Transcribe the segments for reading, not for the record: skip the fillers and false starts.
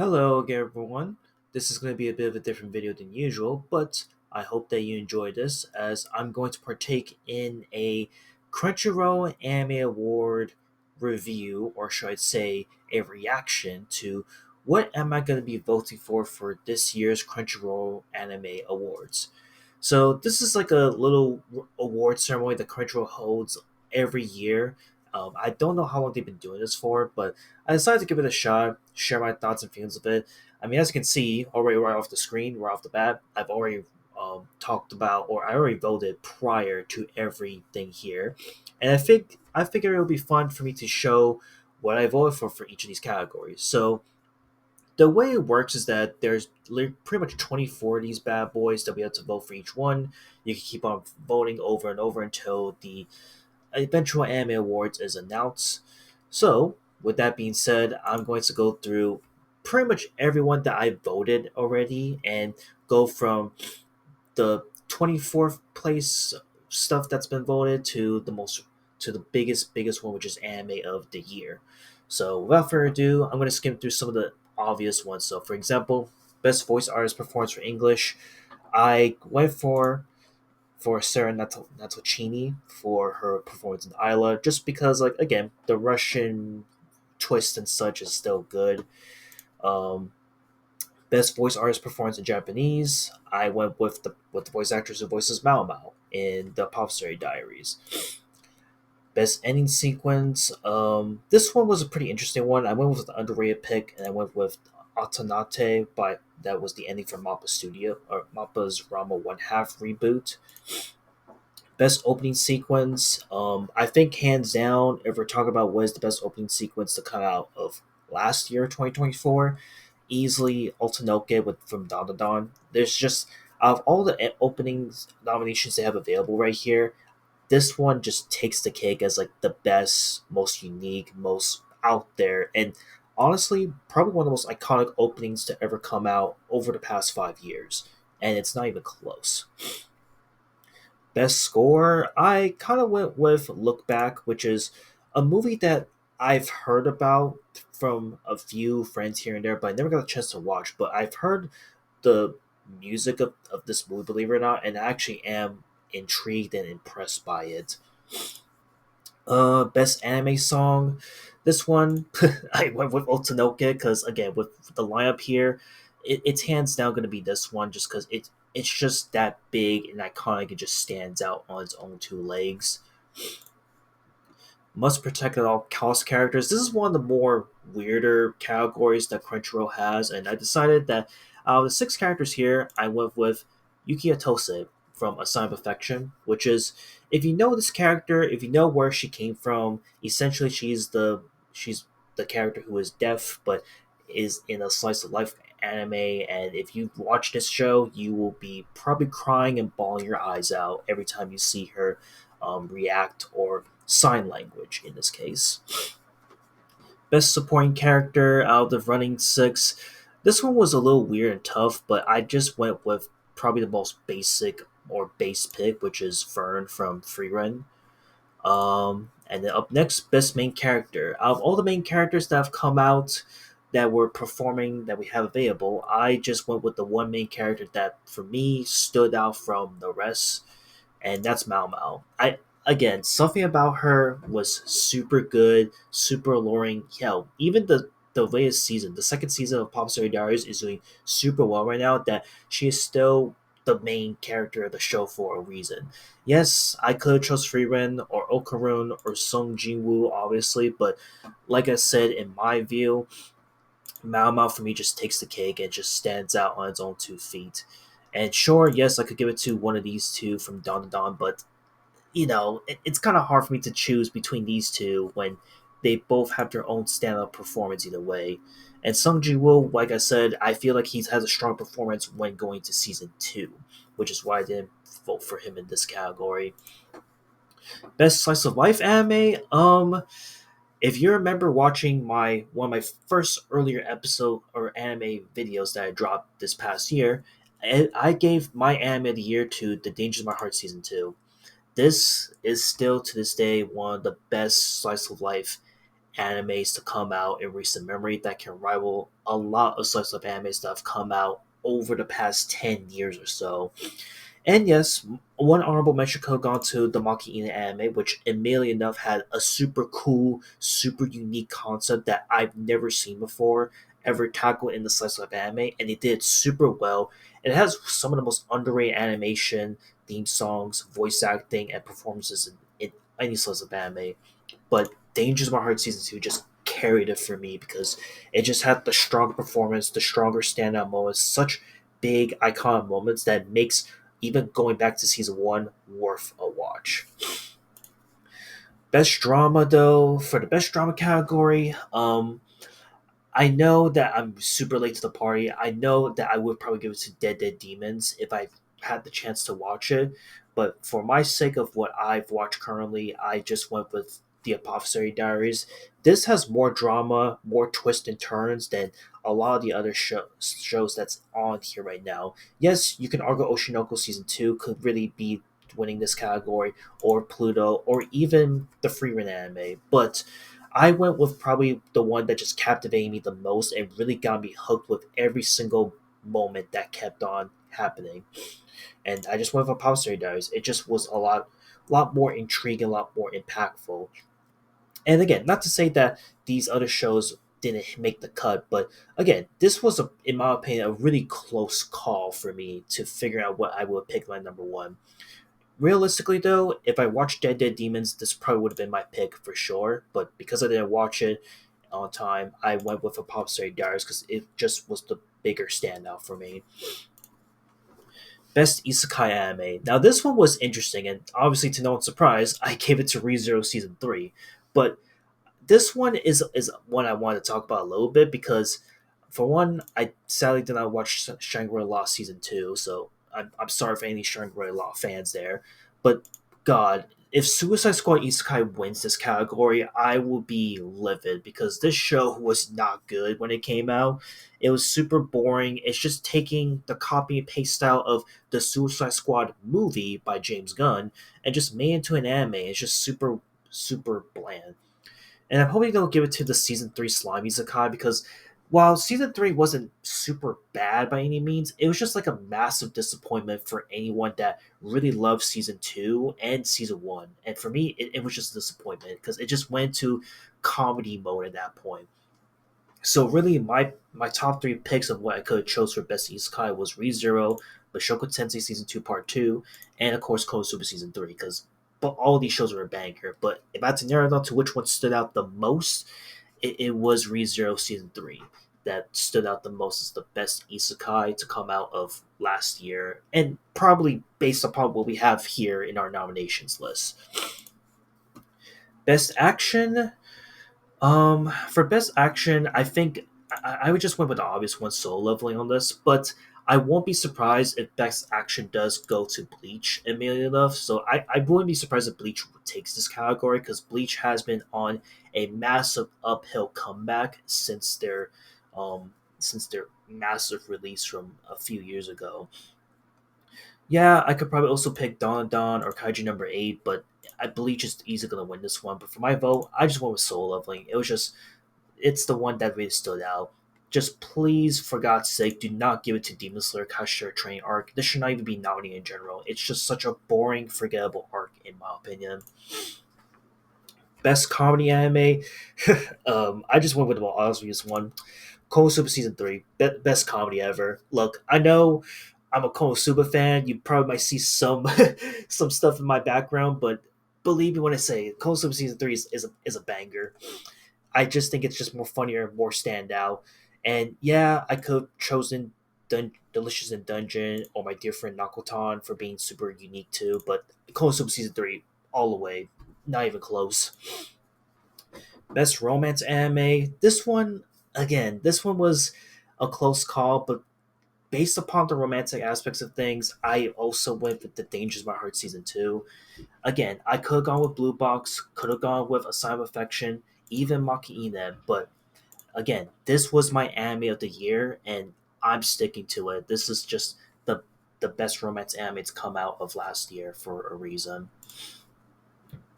Hello again, everyone. This is going to be a bit of a different video than usual, but I hope that you enjoy this as I'm going to partake in a Crunchyroll Anime Award review, or should I say, a reaction to what am I going to be voting for this year's Crunchyroll Anime Awards. So this is like a little award ceremony that Crunchyroll holds every year. I don't know how long they've been doing this for, but I decided to give it a shot, share my thoughts and feelings of it. I mean, as you can see, already right off the screen, right off the bat, I've already talked about, or I already voted prior to everything here, and I figure it would be fun for me to show what I voted for each of these categories. So the way it works is that there's pretty much 24 of these bad boys that we have to vote for each one. You can keep on voting over and over until the eventual anime awards is announced. So, with that being said, I'm going to go through pretty much everyone that I voted already and go from the 24th place stuff that's been voted to the biggest one, which is anime of the year. So without further ado, I'm going to skim through some of the obvious ones. So for example, best voice artist performance for English, I went for Sarah Natocini for her performance in Isla, just because, like, again, the Russian twist and such is still good. Um, Best voice artist performance in Japanese, I went with the voice actress who voices Mao Mao in the Pop Story Diaries. Best ending sequence, this one was a pretty interesting one. I went with the underrated pick, and I went with Atanate by that was the ending from Mappa Studio or Mappa's Rama One Half reboot. Best opening sequence, I think hands down, if we're talking about what is the best opening sequence to come out of last year, 2024, easily Ultanoke with from Dawn to Dawn. There's just out of all the openings nominations they have available right here, this one just takes the cake as like the best, most unique, most out there, and honestly, probably one of the most iconic openings to ever come out over the past 5 years. And it's not even close. Best score, I kind of went with Look Back, which is a movie that I've heard about from a few friends here and there, but I never got a chance to watch. But I've heard the music of this movie, believe it or not, and I actually am intrigued and impressed by it. Best anime song. This one, I went with Otonoke because again, with the lineup here, it's hands down going to be this one just because it's just that big and iconic. It just stands out on its own two legs. Must protect at all cost characters. This is one of the more weirder categories that Crunchyroll has, and I decided that out of the six characters here, I went with Yuki Atose from A Sign of Affection, which is if you know this character, if you know where she came from, essentially she's the character who is deaf but is in a slice of life anime, and if you watch this show, you will be probably crying and bawling your eyes out every time you see her react or sign language in this case. Best supporting character out of the running six. This one was a little weird and tough, but I just went with probably the most basic or base pick, which is Fern from Freerun. And then up next, best main character. Out of all the main characters that have come out that were performing that we have available, I just went with the one main character that for me stood out from the rest, and that's Mao Mao. I again, something about her was super good, super alluring. Hell, even the latest season, the second season of Pop Story Diaries is doing super well right now. That she is still the main character of the show for a reason. Yes, I could have chose Freeran or Okarun or Sung Jinwoo, obviously, but like I said, in my view, Mao Mao for me just takes the cake and just stands out on its own 2 feet. And sure, yes, I could give it to one of these two from Dawn to Dawn, but it's kind of hard for me to choose between these two when they both have their own stand-up performance either way. And Sung Ji Woo, like I said, I feel like he has a strong performance when going to season two, which is why I didn't vote for him in this category. Best slice of life anime. If you remember watching my one of my first earlier episode or anime videos that I dropped this past year, I gave my anime of the year to The Dangers of My Heart season two. This is still to this day one of the best slice of life animes to come out in recent memory that can rival a lot of slice of animes that have come out over the past 10 years or so. And yes, one honorable mention could have gone to the Maki Ina anime, which admittedly enough had a super cool, super unique concept that I've never seen before, ever tackled in the slice of anime, and they did super well. It has some of the most underrated animation, theme songs, voice acting, and performances in any slice of anime. But Dangers of My Heart Season 2 just carried it for me because it just had the stronger performance, the stronger standout moments, such big iconic moments that makes even going back to season 1 worth a watch. Best drama though, for the best drama category, I know that I'm super late to the party. I know that I would probably give it to Dead Dead Demons if I had the chance to watch it. But for my sake of what I've watched currently, I just went with The Apothecary Diaries. This has more drama, more twists and turns than a lot of the other shows that's on here right now. Yes, you can argue Oshinoko Season 2 could really be winning this category, or Pluto, or even the Free Run anime. But I went with probably the one that just captivated me the most and really got me hooked with every single moment that kept on happening. And I just went with Apothecary Diaries. It just was lot more intriguing, a lot more impactful. And again, not to say that these other shows didn't make the cut, but again, this was, in my opinion, a really close call for me to figure out what I would pick my number one. Realistically, though, if I watched Dead Dead Demons, this probably would have been my pick for sure. But because I didn't watch it on time, I went with Apothecary Diaries because it just was the bigger standout for me. Best Isekai Anime. Now, this one was interesting, and obviously, to no one's surprise, I gave it to ReZero Season 3. But this one is one I want to talk about a little bit because, for one, I sadly did not watch Shangri-La Season 2, so I'm sorry for any Shangri-La fans there. But, God, if Suicide Squad Isekai wins this category, I will be livid because this show was not good when it came out. It was super boring. It's just taking the copy and paste style of the Suicide Squad movie by James Gunn and just made it into an anime. It's just super, super bland. And I'm hoping they'll give it to the season 3 Slime Isekai because while season 3 wasn't super bad by any means, it was just like a massive disappointment for anyone that really loved season 2 and season 1. And for me, it was just a disappointment because it just went to comedy mode at that point. So really, my top three picks of what I could have chose for best isekai was ReZero, Bashoku Tensei season 2 part 2, and of course Konosuba season 3 because but all of these shows were a banger. But if I had to narrow it down to which one stood out the most, it was ReZero season 3 that stood out the most as the best isekai to come out of last year, and probably based upon what we have here in our nominations list. Best action, for best action, I think I would just went with the obvious one, Soul Leveling on this, but I won't be surprised if best action does go to Bleach immediately enough. So I wouldn't be surprised if Bleach takes this category because Bleach has been on a massive uphill comeback since their massive release from a few years ago. Yeah, I could probably also pick Don Don or Kaiju number 8, but I Bleach is easily gonna win this one. But for my vote, I just went with Soul Leveling. It's the one that really stood out. Just please, for God's sake, do not give it to Demon Slayer Kashira Training Arc. This should not even be nominated in general. It's just such a boring, forgettable arc, in my opinion. Best comedy anime, I just went with the obvious one. Konosuba season 3, best comedy ever. Look, I know I'm a Konosuba fan. You probably might see some some stuff in my background, but believe me when I say Konosuba season 3 is a banger. I just think it's just more funnier, more standout. And yeah, I could have chosen Delicious in Dungeon or my dear friend Nakotan for being super unique too, but Konosuba season 3 all the way, not even close. Best romance anime. This one was a close call, but based upon the romantic aspects of things, I also went with The Dangers of My Heart season 2. Again, I could have gone with Blue Box, could have gone with A Sign of Affection, even Maki Ine, but again, this was my anime of the year, and I'm sticking to it. This is just the best romance anime to come out of last year for a reason.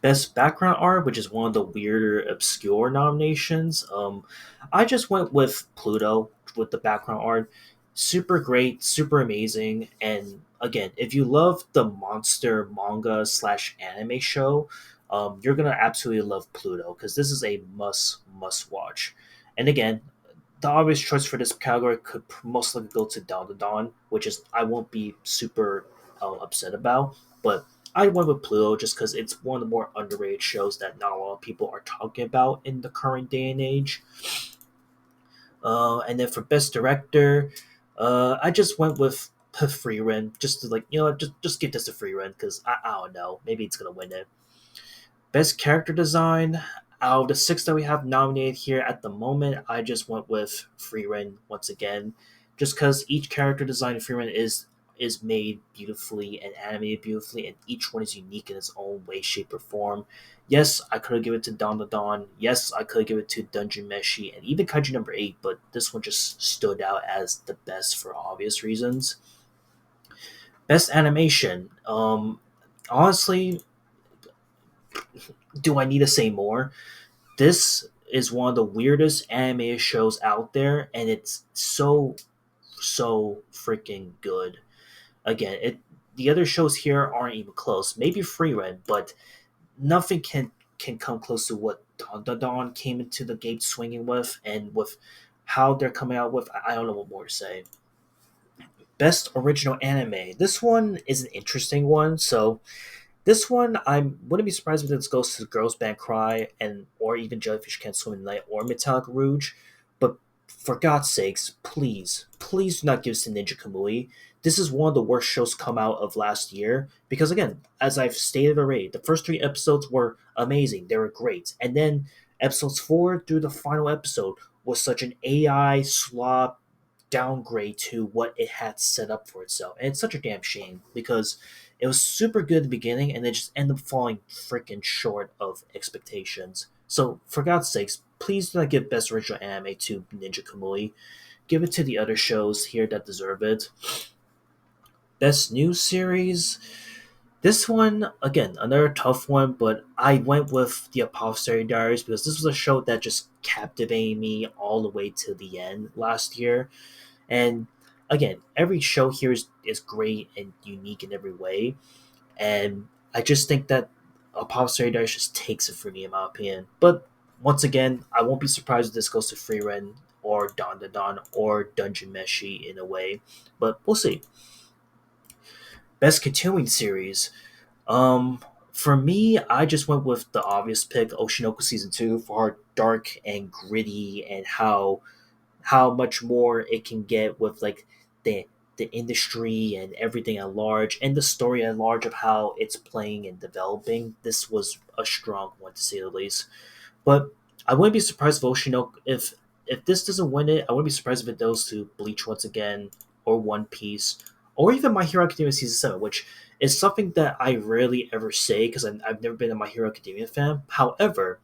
Best background art, which is one of the weirder, obscure nominations. I just went with Pluto with the background art. Super great, super amazing, and again, if you love the monster manga slash anime show, you're gonna absolutely love Pluto because this is a must watch. And again, the obvious choice for this category could most likely go to Dawn to Dawn, which is I won't be super upset about, but I went with Pluto just because it's one of the more underrated shows that not a lot of people are talking about in the current day and age. And then for best director, I just went with Free Run, just to like just give this a Free Run because I don't know, maybe it's gonna win it. Best character design. Out of the six that we have nominated here at the moment, I just went with Freeran once again, just because each character design in Freeran is made beautifully and animated beautifully, and each one is unique in its own way, shape, or form. Yes, I could have given it to Dawn the Dawn. Yes, I could have given it to Dungeon Meshi and even Kaiju number 8, but this one just stood out as the best for obvious reasons. Best animation. Honestly, do I need to say more? This is one of the weirdest anime shows out there, and it's so freaking good. Again, it the other shows here aren't even close. Maybe Free Run, but nothing can come close to what Dawn came into the gate swinging with, and with how they're coming out with. I don't know what more to say. Best original anime. This one is an interesting one. So this one, I wouldn't be surprised if this goes to Girls Band Cry and or even Jellyfish Can't Swim in the Night or Metallic Rouge. But for God's sakes, please do not give this to Ninja Kamui. This is one of the worst shows come out of last year because again, as I've stated already, the first three episodes were amazing. They were great. And then episodes 4 through the final episode was such an AI slop downgrade to what it had set up for itself. And it's such a damn shame because it was super good at the beginning and then just ended up falling freaking short of expectations. So, for God's sakes, please do not give Best Original Anime to Ninja Kamui. Give it to the other shows here that deserve it. Best New Series. This one, again, another tough one, but I went with the Apothecary Diaries because this was a show that just captivated me all the way to the end last year. And again, every show here is great and unique in every way. And I just think that Apothecary Diaries just takes it for me, in my opinion. But once again, I won't be surprised if this goes to Free Ren or Don Da Don or Dungeon Meshi in a way. But we'll see. Best continuing series. Um, for me, I just went with the obvious pick, Oshinoku Season 2, for how dark and gritty and how much more it can get with like the the industry and everything at large and the story at large of how it's playing and developing. This was a strong one to say the least. But I wouldn't be surprised if Oshinoku if this doesn't win it, I wouldn't be surprised if it goes to Bleach once again, or One Piece, or even My Hero Academia Season 7, which is something that I rarely ever say because I've never been a My Hero Academia fan. However,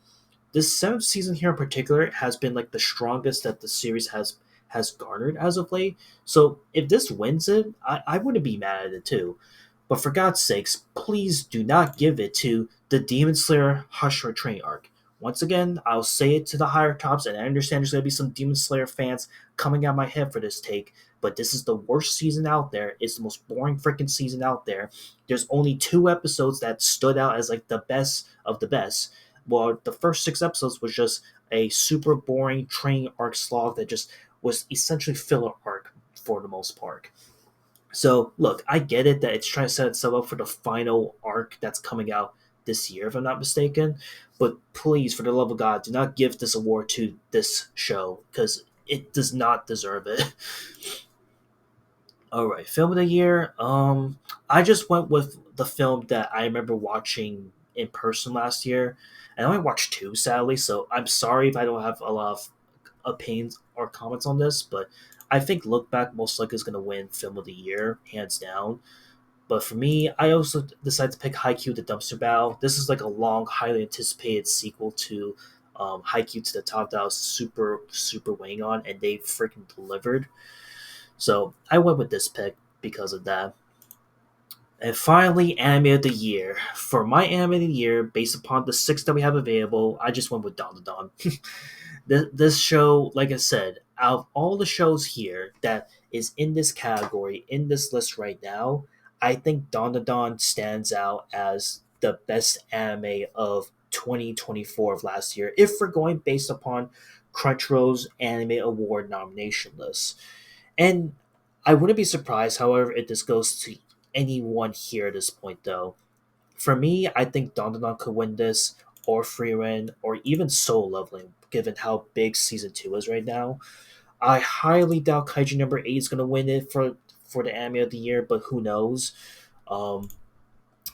this seventh season here in particular has been like the strongest that the series has garnered as of late. So if this wins it, I wouldn't be mad at it too. But for God's sakes, please do not give it to the Demon Slayer Hushra Train arc. Once again, I'll say it to the higher tops, and I understand there's going to be some Demon Slayer fans coming out my head for this take, but this is the worst season out there. It's the most boring freaking season out there. There's only 2 episodes that stood out as like the best of the best. Well, the first 6 episodes was just a super boring train arc slog that just was essentially filler arc for the most part. So, look, I get it that it's trying to set itself up for the final arc that's coming out this year, if I'm not mistaken. But please, for the love of God, do not give this award to this show because it does not deserve it. All right, film of the year. I just went with the film that I remember watching in person last year, and I only watched two, sadly. So I'm sorry if I don't have a lot of opinions or comments on this, but I think Look Back most likely is going to win film of the year, hands down. But for me, I also decided to pick Haikyuu the Dumpster Battle. This is like a long, highly anticipated sequel to Haikyuu to the Top that I was super weighing on, and they freaking delivered. So I went with this pick because of that. And finally, anime of the year. For my anime of the year, based upon the six that we have available, I just went with Don Don. This show, like I said, out of all the shows here that is in this category, in this list right now, I think Don Don stands out as the best anime of 2024 of last year, if we're going based upon Crunchyroll's Anime Award nomination list. And I wouldn't be surprised, however, if this goes to anyone here at this point, though. For me, I think Dandadan could win this, or Freeran, or even Soul Leveling, given how big Season 2 is right now. I highly doubt Kaiju number 8 is going to win it for the anime of the year, but who knows? Um,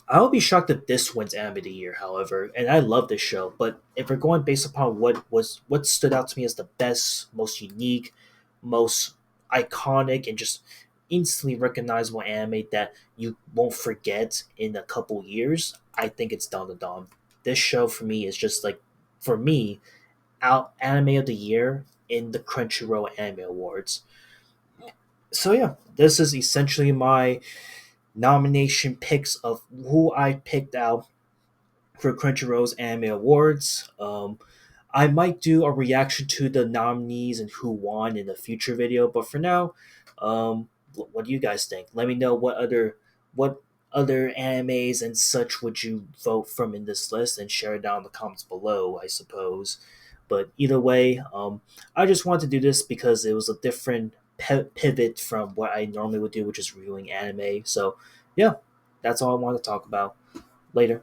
I would be shocked if this wins Anime of the Year, however, and I love this show. But if we're going based upon what stood out to me as the best, most unique, most iconic, and just instantly recognizable anime that you won't forget in a couple years, I think it's Dawn to Dawn. This show for me is just like, for me, out Anime of the Year in the Crunchyroll Anime Awards. So yeah, this is essentially my nomination picks of who I picked out for Crunchyroll's Anime Awards. I might do a reaction to the nominees and who won in a future video, but for now, what do you guys think? Let me know what other animes and such would you vote from in this list, and share it down in the comments below, I suppose. But either way, I just wanted to do this because it was a different pivot from what I normally would do, which is reviewing anime. So, yeah, that's all I want to talk about. Later.